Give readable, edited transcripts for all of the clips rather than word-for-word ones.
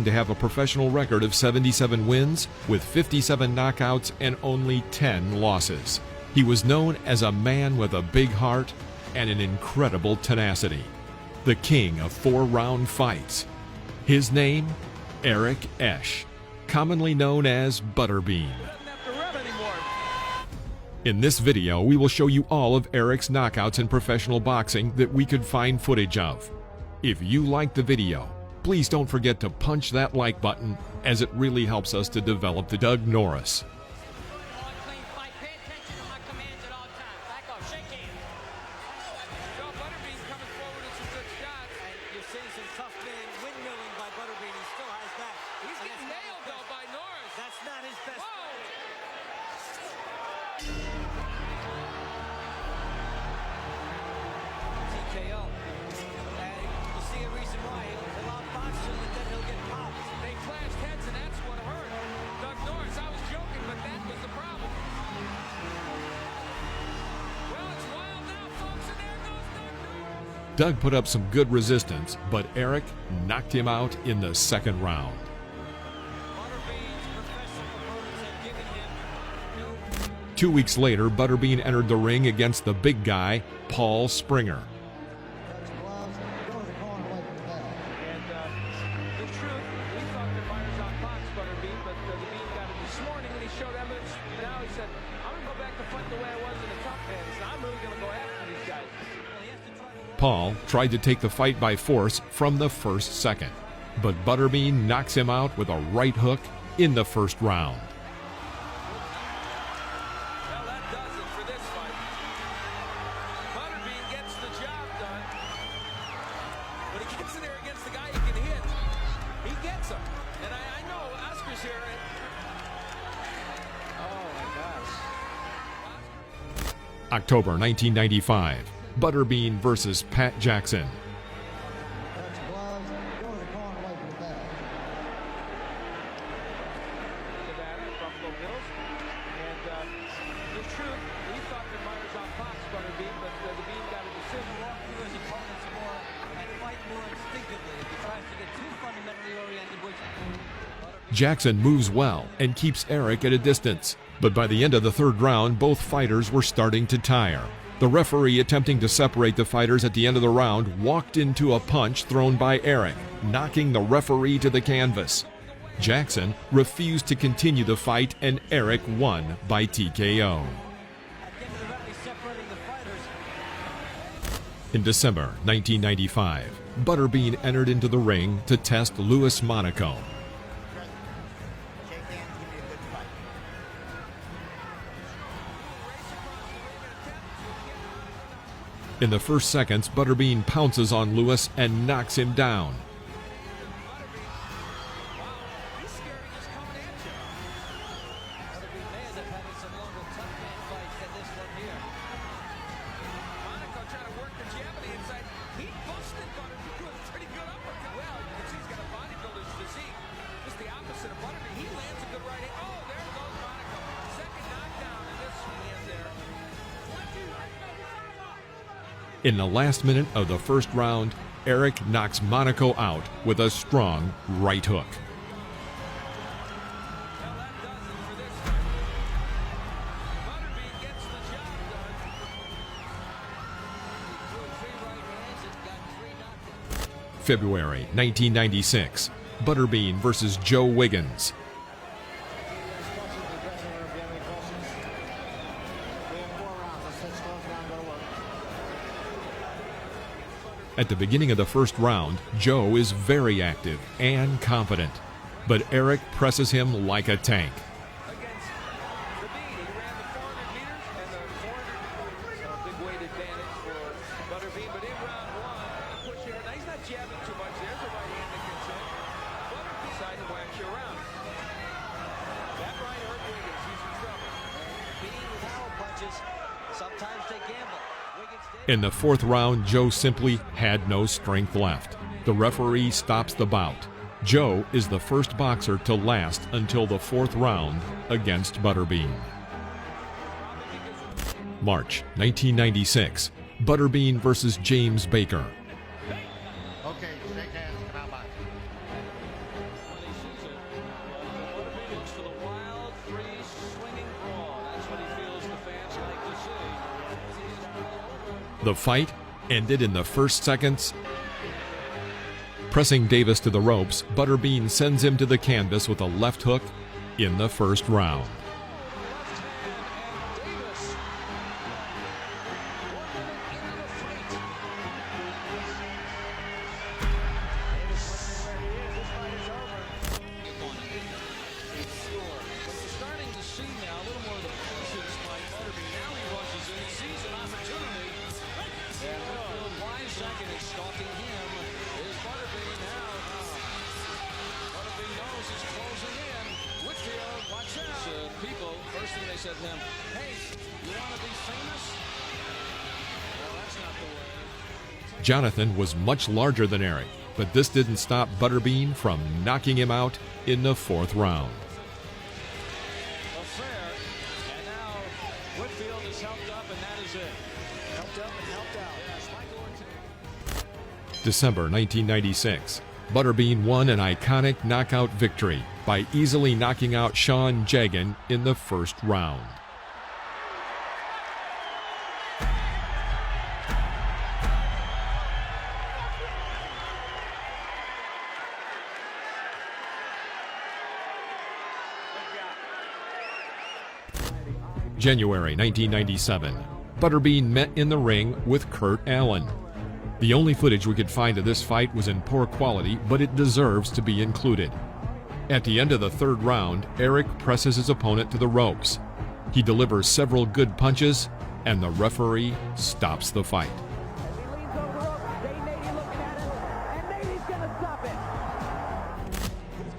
to have a professional record of 77 wins with 57 knockouts and only 10 losses. He was known as a man with a big heart and an incredible tenacity. The king of 4-round fights. His name, Eric Esch, commonly known as Butterbean. In this video, we will show you all of Eric's knockouts in professional boxing that we could find footage of. If you like the video, please don't forget to punch that like button, as it really helps us to develop the Doug Norris. Doug put up some good resistance, but Eric knocked him out in the second round. Two weeks later, Butterbean entered the ring against the big guy, Paul Springer. Paul tried to take the fight by force from the first second, but Butterbean knocks him out with a right hook in the first round. Well, that does it for this fight. Butterbean gets the job done. When he gets in there against the guy he can hit, he gets him. And I know Oscar's here. Oh, my gosh. October 1995. Butterbean versus Pat Jackson. Jackson moves well and keeps Eric at a distance, but by the end of the third round, both fighters were starting to tire. The referee, attempting to separate the fighters at the end of the round, walked into a punch thrown by Eric, knocking the referee to the canvas. Jackson refused to continue the fight, and Eric won by TKO. In December 1995, Butterbean entered into the ring to test Louis Monaco. In the first seconds, Butterbean pounces on Louis and knocks him down. In the last minute of the first round, Eric knocks Monaco out with a strong right hook. February 1996, Butterbean versus Joe Wiggins. At the beginning of the first round, Joe is very active and confident, but Eric presses him like a tank. In the fourth round, Joe simply had no strength left. The referee stops the bout. Joe is the first boxer to last until the fourth round against Butterbean. March 1996, Butterbean versus James Baker. Okay, shake hands, come out. The fight ended in the first seconds. Pressing Davis to the ropes, Butterbean sends him to the canvas with a left hook in the first round. People, first thing they said to him, hey, you want to be famous? Well, that's not the way. Jonathan was much larger than Eric, but this didn't stop Butterbean from knocking him out in the fourth round. Affair, and now Whitfield is helped up, and that is it. Helped up and helped out. Yes, December 1996. Butterbean won an iconic knockout victory by easily knocking out Sean Jagan in the first round. January 1997. Butterbean met in the ring with Kurt Allen. The only footage we could find of this fight was in poor quality, but it deserves to be included. At the end of the third round, Eric presses his opponent to the ropes. He delivers several good punches, and the referee stops the fight.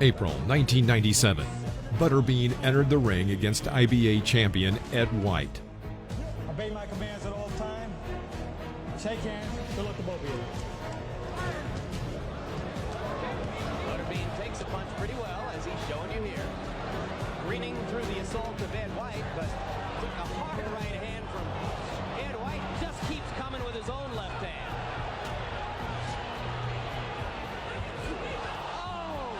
April 1997. Butterbean entered the ring against IBA champion Ed White. Obey my commands at all times. Shake hands. Good luck to both of you. Butterbean takes the punch pretty well, as he's showing you here. Greening through the assault of Ed White, but took a hard right hand from Ed White. Just keeps coming with his own left hand. Oh!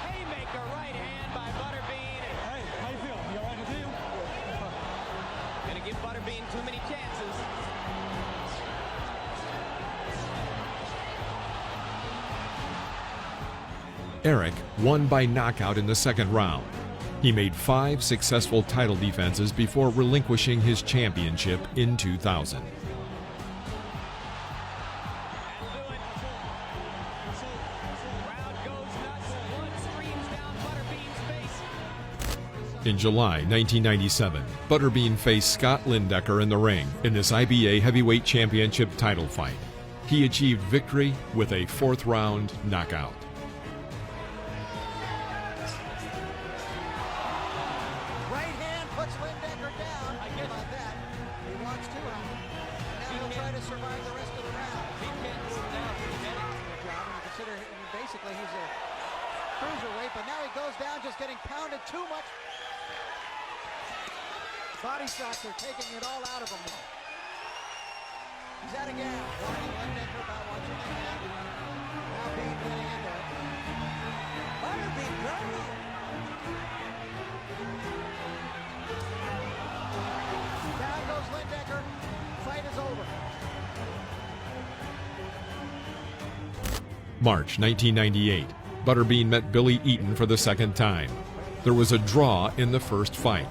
Haymaker right hand by Butterbean. Hey, how you feel? You all right with you? Gonna give Butterbean too many chances. Eric won by knockout in the second round. He made 5 successful title defenses before relinquishing his championship in 2000. In July 1997, Butterbean faced Scott Lindecker in the ring in this IBA Heavyweight Championship title fight. He achieved victory with a fourth-round knockout. Right hand puts Lindecker down. I get about that. He wants to. Now he'll try to survive the rest of the round. He can't move down. Consider basically he's a cruiserweight, but now he goes down just getting pounded too much. Body shots are taking it all out of him. He's at again. Warning Lindecker about watching the hand. Now Bean getting into it. Butterbean going. Down goes Lindecker. Fight is over. March 1998. Butterbean met Billy Eaton for the second time. There was a draw in the first fight.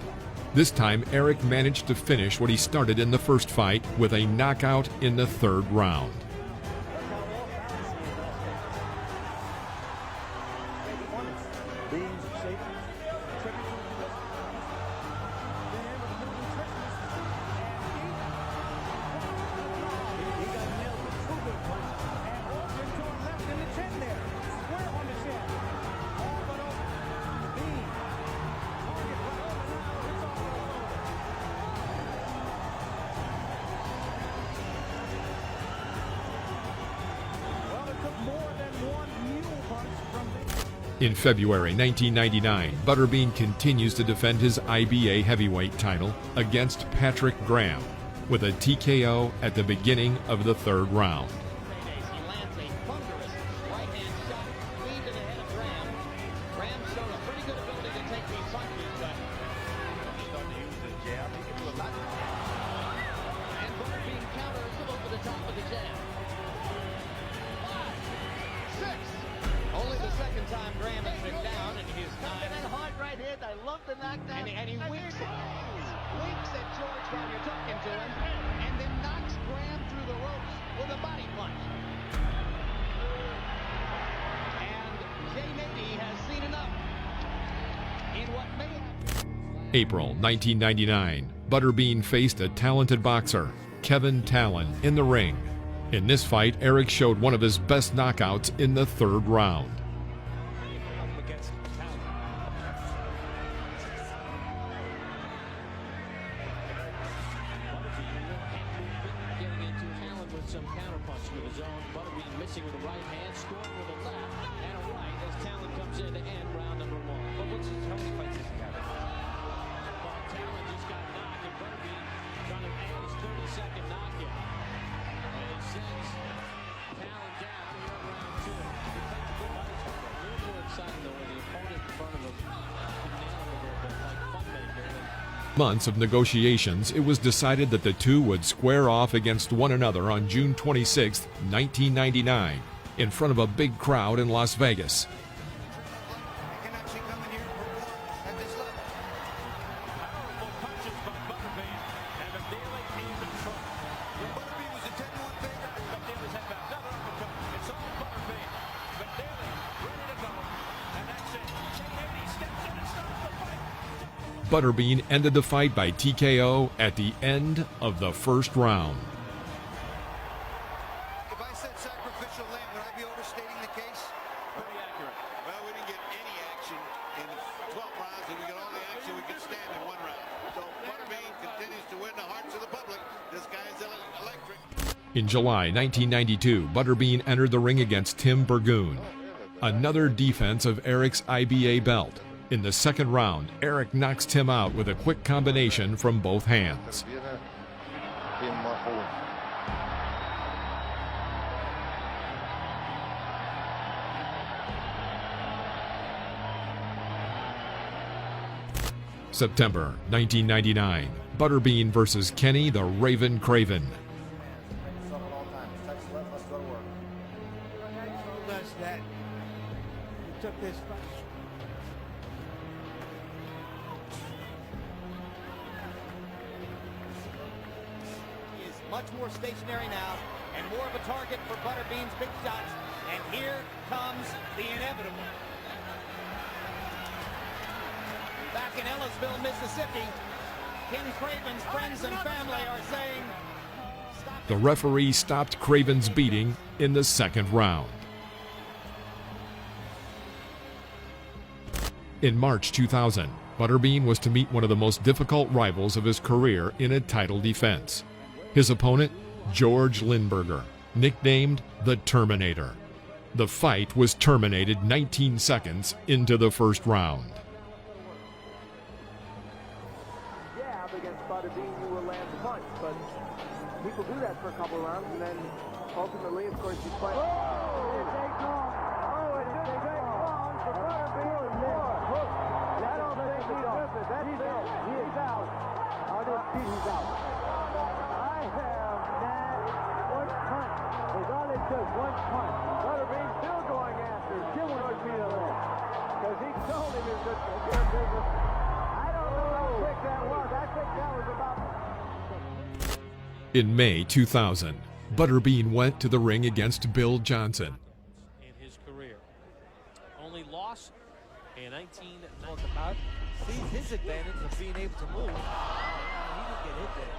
This time, Eric managed to finish what he started in the first fight with a knockout in the third round. In February 1999, Butterbean continues to defend his IBA heavyweight title against Patrick Graham with a TKO at the beginning of the third round. He lands a thunderous right-hand shot clean to the head of Graham. Graham showed a pretty good ability to take these punches, but he's starting to use his jab. He can do a lot. And Butterbean counters with a April 1999, Butterbean faced a talented boxer, Kevin Talon, in the ring. In this fight, Eric showed one of his best knockouts in the third round. Some counterpunch with his own. Butterbean missing with the right hand, scoring with a left and a right as Talon comes in to end round number one. But how many fights has he got? Well, Talon just got knocked, and Butterbean trying to end his 32nd knockout. And he sends Talon down here in round two. He fights a good fight. A little more exciting though when the opponent in front of him can nail him a little bit like Funmaker. Months of negotiations, it was decided that the two would square off against one another on June 26, 1999, in front of a big crowd in Las Vegas. Butterbean ended the fight by TKO at the end of the first round. If I said sacrificial lamb, would I be overstating the case? Pretty accurate. Well, we didn't get any action in 12 rounds, and we got all the action we could stand in one round. So Butterbean continues to win the hearts of the public. This guy's electric. In July 1992, Butterbean entered the ring against Tim Burgoon, another defense of Eric's IBA belt. In the second round, Eric knocks Tim out with a quick combination from both hands. September 1999, Butterbean versus Kenny the Raven Craven. Much more stationary now and more of a target for Butterbean's big shots. And here comes the inevitable. Back in Ellisville, Mississippi, Ken Craven's friends and family are saying... The referee stopped Craven's beating in the second round. In March 2000, Butterbean was to meet one of the most difficult rivals of his career in a title defense. His opponent, George Lindberger, nicknamed the Terminator. The fight was terminated 19 seconds into the first round. Yeah, up against Butterbean, you will land the punch, but people do that for a couple of rounds, and then ultimately, of course, you fight. Oh, it takes long. Oh, it takes long for Butterbean. I don't think he's out. He's out. On his feet, he's out. One punch. Butterbean still going after Gilmore's feet of that. Because he told him he was good business. I don't know how quick that was. I think that was about... In May 2000, Butterbean went to the ring against Bill Johnson. In his career. Only loss in 19 about. Sees his advantage of being able to move. He didn't get hit there.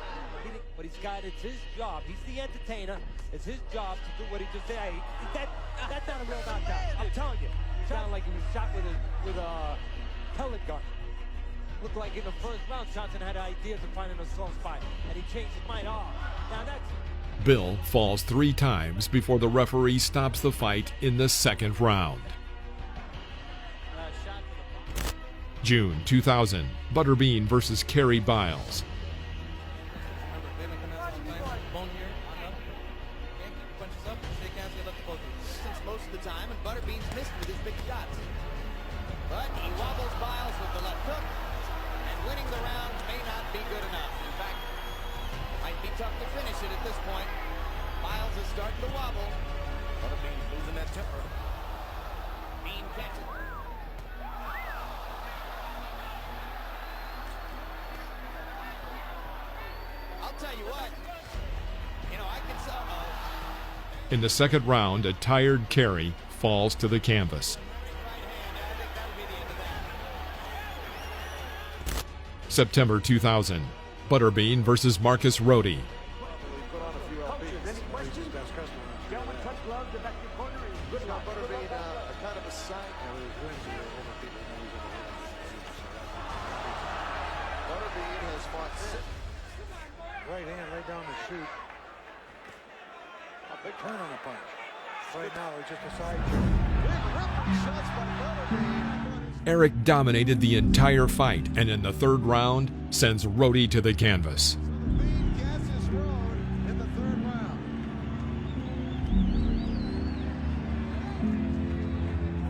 But it's his job. He's the entertainer. It's his job to do what he just said. Hey, that's not a real knockout. I'm telling you. It sounded like he was shot with a pellet gun. Looked like in the first round, Johnson had ideas of finding a soft spot, and he changed his mind. Now that's... Bill falls 3 times before the referee stops the fight in the second round. June 2000, Butterbean versus Kerry Biles. Most of the time, and Butterbean's missed with his big shots. But he wobbles Biles with the left hook, and winning the round may not be good enough. In fact, it might be tough to finish it at this point. Biles is starting to wobble. Butterbean's losing that temper. Bean catches it. I'll tell you what, I can sell. In the second round, a tired Kerry falls to the canvas. September 2000, Butterbean versus Marcus Rohde. Right hand, right down the chute. A big turn on the punch. Right now, it's just a side jab. Eric dominated the entire fight and in the third round sends Rohde to the canvas.